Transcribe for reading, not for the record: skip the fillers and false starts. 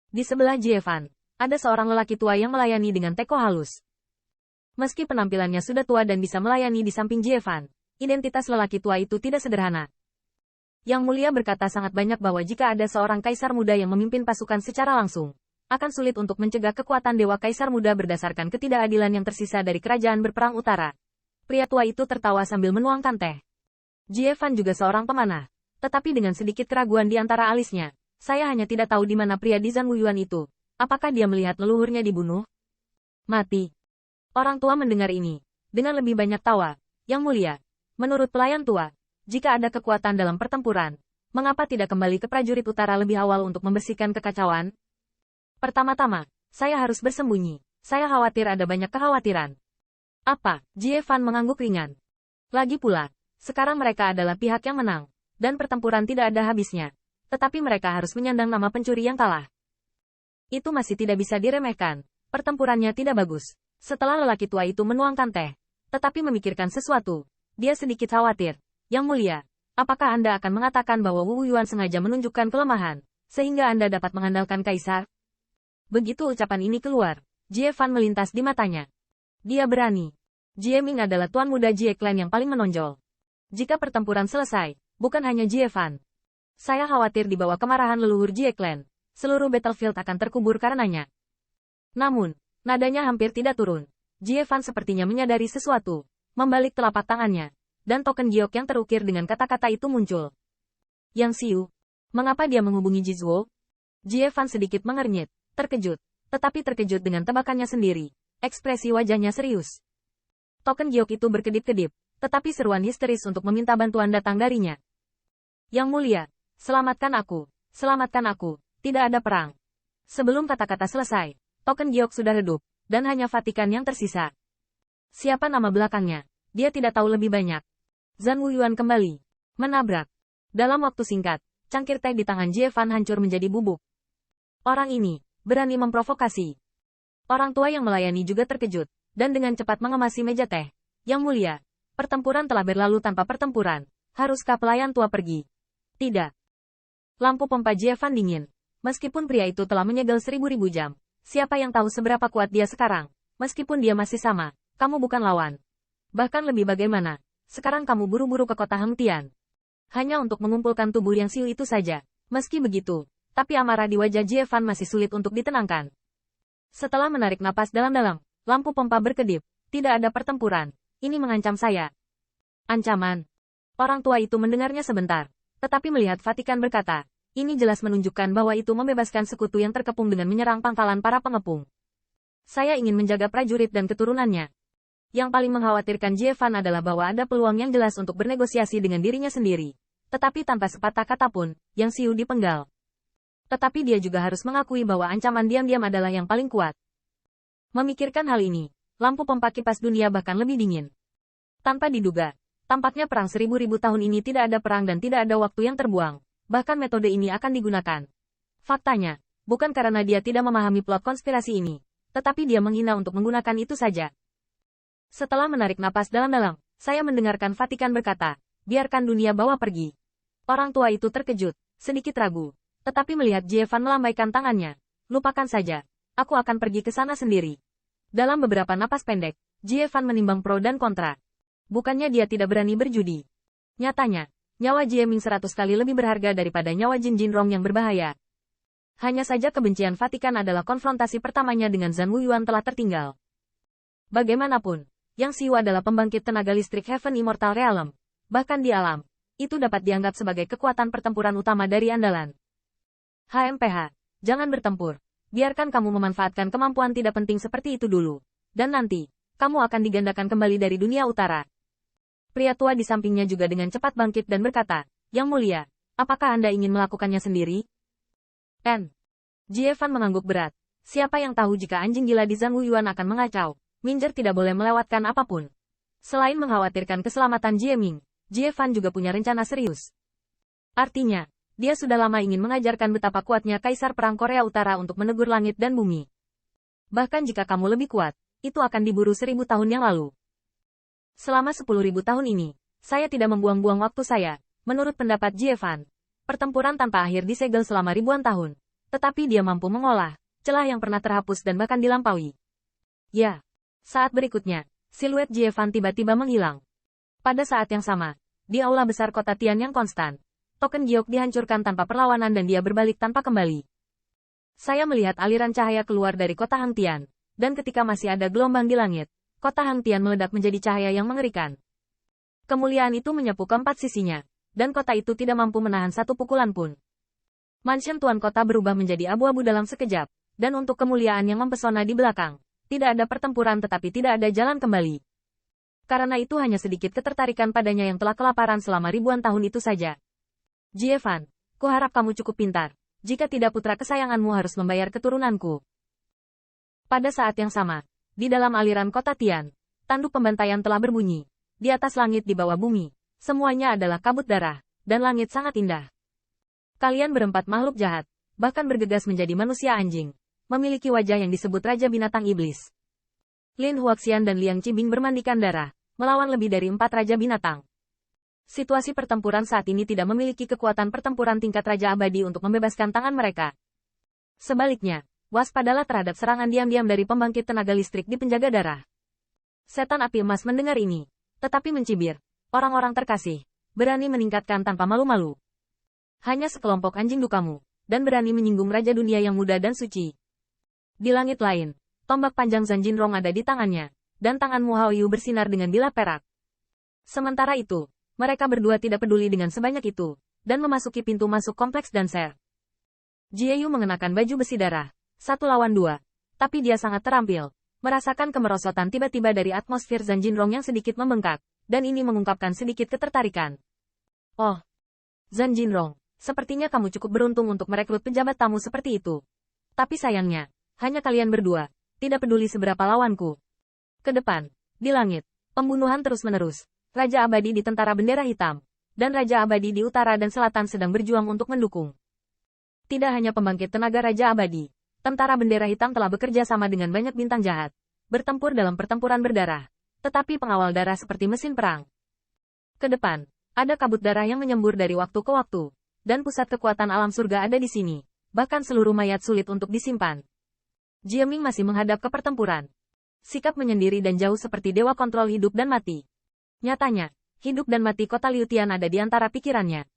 Di sebelah Jievan, ada seorang lelaki tua yang melayani dengan teko halus. Meski penampilannya sudah tua dan bisa melayani di samping Jievan, identitas lelaki tua itu tidak sederhana. Yang Mulia berkata sangat banyak bahwa jika ada seorang kaisar muda yang memimpin pasukan secara langsung, akan sulit untuk mencegah kekuatan Dewa Kaisar Muda berdasarkan ketidakadilan yang tersisa dari kerajaan berperang utara. Pria tua itu tertawa sambil menuangkan teh. Jievan juga seorang pemanah, tetapi dengan sedikit keraguan di antara alisnya. Saya hanya tidak tahu di mana pria di Zanwuyuan itu. Apakah dia melihat leluhurnya dibunuh? Mati. Orang tua mendengar ini. Dengan lebih banyak tawa. Yang Mulia. Menurut pelayan tua, jika ada kekuatan dalam pertempuran, mengapa tidak kembali ke prajurit utara lebih awal untuk membersihkan kekacauan? Pertama-tama, saya harus bersembunyi. Saya khawatir ada banyak kekhawatiran. Apa? Jievan mengangguk ringan. Lagi pula, sekarang mereka adalah pihak yang menang, dan pertempuran tidak ada habisnya. Tetapi mereka harus menyandang nama pencuri yang kalah. Itu masih tidak bisa diremehkan. Pertempurannya tidak bagus. Setelah lelaki tua itu menuangkan teh, tetapi memikirkan sesuatu, dia sedikit khawatir. Yang Mulia, apakah Anda akan mengatakan bahwa Wu Yuan sengaja menunjukkan kelemahan, sehingga Anda dapat mengandalkan kaisar? Begitu ucapan ini keluar, Jievan melintas di matanya. Dia berani. Jie Ming adalah tuan muda Jie Clan yang paling menonjol. Jika pertempuran selesai, bukan hanya Jievan. Saya khawatir di bawah kemarahan leluhur Jie Clan, seluruh battlefield akan terkubur karenanya. Namun, nadanya hampir tidak turun. Jievan sepertinya menyadari sesuatu, membalik telapak tangannya, dan token giok yang terukir dengan kata-kata itu muncul. Yang Xiu, mengapa dia menghubungi Jizuo? Jievan sedikit mengernyit, terkejut, tetapi terkejut dengan tebakannya sendiri. Ekspresi wajahnya serius. Token giok itu berkedip-kedip, tetapi seruan histeris untuk meminta bantuan datang darinya. Yang Mulia, selamatkan aku, tidak ada perang. Sebelum kata-kata selesai, token giok sudah redup, dan hanya Vatikan yang tersisa. Siapa nama belakangnya? Dia tidak tahu lebih banyak. Zanwuyuan kembali. Menabrak. Dalam waktu singkat, cangkir teh di tangan Jievan hancur menjadi bubuk. Orang ini, berani memprovokasi. Orang tua yang melayani juga terkejut, dan dengan cepat mengemasi meja teh. Yang Mulia, pertempuran telah berlalu tanpa pertempuran. Haruskah pelayan tua pergi? Tidak. Lampu pompa Jievan dingin. Meskipun pria itu telah menyegel 1000 jam, siapa yang tahu seberapa kuat dia sekarang? Meskipun dia masih sama, kamu bukan lawan. Bahkan lebih bagaimana? Sekarang kamu buru-buru ke kota Hengtian. Hanya untuk mengumpulkan tubuh yang Xiu itu saja. Meski begitu, tapi amarah di wajah Jievan masih sulit untuk ditenangkan. Setelah menarik napas dalam-dalam, lampu pompa berkedip. Tidak ada pertempuran. Ini mengancam saya. Ancaman. Orang tua itu mendengarnya sebentar. Tetapi melihat Vatikan berkata, ini jelas menunjukkan bahwa itu membebaskan sekutu yang terkepung dengan menyerang pangkalan para pengepung. Saya ingin menjaga prajurit dan keturunannya. Yang paling mengkhawatirkan Jievan adalah bahwa ada peluang yang jelas untuk bernegosiasi dengan dirinya sendiri. Tetapi tanpa sepatah kata pun, Yang Xiu dipenggal. Tetapi dia juga harus mengakui bahwa ancaman diam-diam adalah yang paling kuat. Memikirkan hal ini, lampu pompa kipas dunia bahkan lebih dingin. Tanpa diduga, tampaknya perang 1000 tahun ini tidak ada perang dan tidak ada waktu yang terbuang. Bahkan metode ini akan digunakan. Faktanya, bukan karena dia tidak memahami plot konspirasi ini, tetapi dia menghina untuk menggunakan itu saja. Setelah menarik napas dalam-dalam, saya mendengarkan Vatikan berkata, biarkan dunia bawa pergi. Orang tua itu terkejut, sedikit ragu, tetapi melihat Jievan melambaikan tangannya, lupakan saja, aku akan pergi ke sana sendiri. Dalam beberapa napas pendek, Jievan menimbang pro dan kontra. Bukannya dia tidak berani berjudi. Nyatanya, nyawa Jie Ming 100 kali lebih berharga daripada nyawa Jin Jinrong yang berbahaya. Hanya saja kebencian Vatikan adalah konfrontasi pertamanya dengan Zanwuyuan telah tertinggal. Bagaimanapun, Yang Xiu adalah pembangkit tenaga listrik Heaven Immortal Realm. Bahkan di alam, itu dapat dianggap sebagai kekuatan pertempuran utama dari andalan. HMPH, jangan bertempur. Biarkan kamu memanfaatkan kemampuan tidak penting seperti itu dulu. Dan nanti, kamu akan digandakan kembali dari dunia utara. Pria tua di sampingnya juga dengan cepat bangkit dan berkata, Yang Mulia, apakah Anda ingin melakukannya sendiri? Jievan mengangguk berat. Siapa yang tahu jika anjing gila di Zanwuyuan akan mengacau, Minjer tidak boleh melewatkan apapun. Selain mengkhawatirkan keselamatan Jie Ming, Jievan juga punya rencana serius. Artinya, dia sudah lama ingin mengajarkan betapa kuatnya Kaisar Perang Korea Utara untuk menegur langit dan bumi. Bahkan jika kamu lebih kuat, itu akan diburu 1000 tahun yang lalu. Selama 10.000 tahun ini, saya tidak membuang-buang waktu saya. Menurut pendapat Jievan, pertempuran tanpa akhir disegel selama ribuan tahun. tetapi dia mampu mengolah celah yang pernah terhapus dan bahkan dilampaui. Ya, saat berikutnya, siluet Jievan tiba-tiba menghilang. Pada saat yang sama, di aula besar kota Tian yang konstan, token giok dihancurkan tanpa perlawanan dan dia berbalik tanpa kembali. Saya melihat aliran cahaya keluar dari kota Hang Tian, dan ketika masih ada gelombang di langit, kota Hang Tian meledak menjadi cahaya yang mengerikan. Kemuliaan itu menyapu keempat sisinya, dan kota itu tidak mampu menahan satu pukulan pun. Mansion Tuan Kota berubah menjadi abu-abu dalam sekejap, dan untuk kemuliaan yang mempesona di belakang, tidak ada pertempuran tetapi tidak ada jalan kembali. Karena itu hanya sedikit ketertarikan padanya yang telah kelaparan selama ribuan tahun itu saja. Jievan, kuharap kamu cukup pintar, jika tidak putra kesayanganmu harus membayar keturunanku. Pada saat yang sama, di dalam aliran kota Tian, tanduk pembantaian telah berbunyi. Di atas langit di bawah bumi, semuanya adalah kabut darah, dan langit sangat indah. Kalian berempat makhluk jahat, bahkan bergegas menjadi manusia anjing, memiliki wajah yang disebut Raja Binatang Iblis. Lin Huaxian dan Liang Qibing bermandikan darah, melawan lebih dari 4 Raja Binatang. Situasi pertempuran saat ini tidak memiliki kekuatan pertempuran tingkat Raja Abadi untuk membebaskan tangan mereka. Sebaliknya, waspadalah terhadap serangan diam-diam dari pembangkit tenaga listrik di penjaga darah. Setan api emas mendengar ini, tetapi mencibir. Orang-orang terkasih, berani meningkatkan tanpa malu-malu. Hanya sekelompok anjing dukamu, dan berani menyinggung Raja Dunia yang muda dan suci. Di langit lain, tombak panjang Zhan Jinrong ada di tangannya, dan tangan Mu Hao Yu bersinar dengan bilah perak. Sementara itu, mereka berdua tidak peduli dengan sebanyak itu, dan memasuki pintu masuk kompleks Dancer. Jie Yu mengenakan baju besi darah, 1 lawan 2, tapi dia sangat terampil, merasakan kemerosotan tiba-tiba dari atmosfer Zhan Jinrong yang sedikit membengkak, dan ini mengungkapkan sedikit ketertarikan. Oh, Zhan Jinrong, sepertinya kamu cukup beruntung untuk merekrut pejabat tamu seperti itu. Tapi sayangnya, hanya kalian berdua, tidak peduli seberapa lawanku. Ke depan, di langit, pembunuhan terus-menerus, Raja Abadi di Tentara Bendera Hitam, dan Raja Abadi di utara dan selatan sedang berjuang untuk mendukung. Tidak hanya pembangkit tenaga Raja Abadi, Tentara Bendera Hitam telah bekerja sama dengan banyak bintang jahat, bertempur dalam pertempuran berdarah, tetapi pengawal darah seperti mesin perang. Ke depan, ada kabut darah yang menyembur dari waktu ke waktu, dan pusat kekuatan alam surga ada di sini, bahkan seluruh mayat sulit untuk disimpan. Jieming masih menghadap ke pertempuran. Sikap menyendiri dan jauh seperti dewa kontrol hidup dan mati. Nyatanya, hidup dan mati kota Liu Tian ada di antara pikirannya.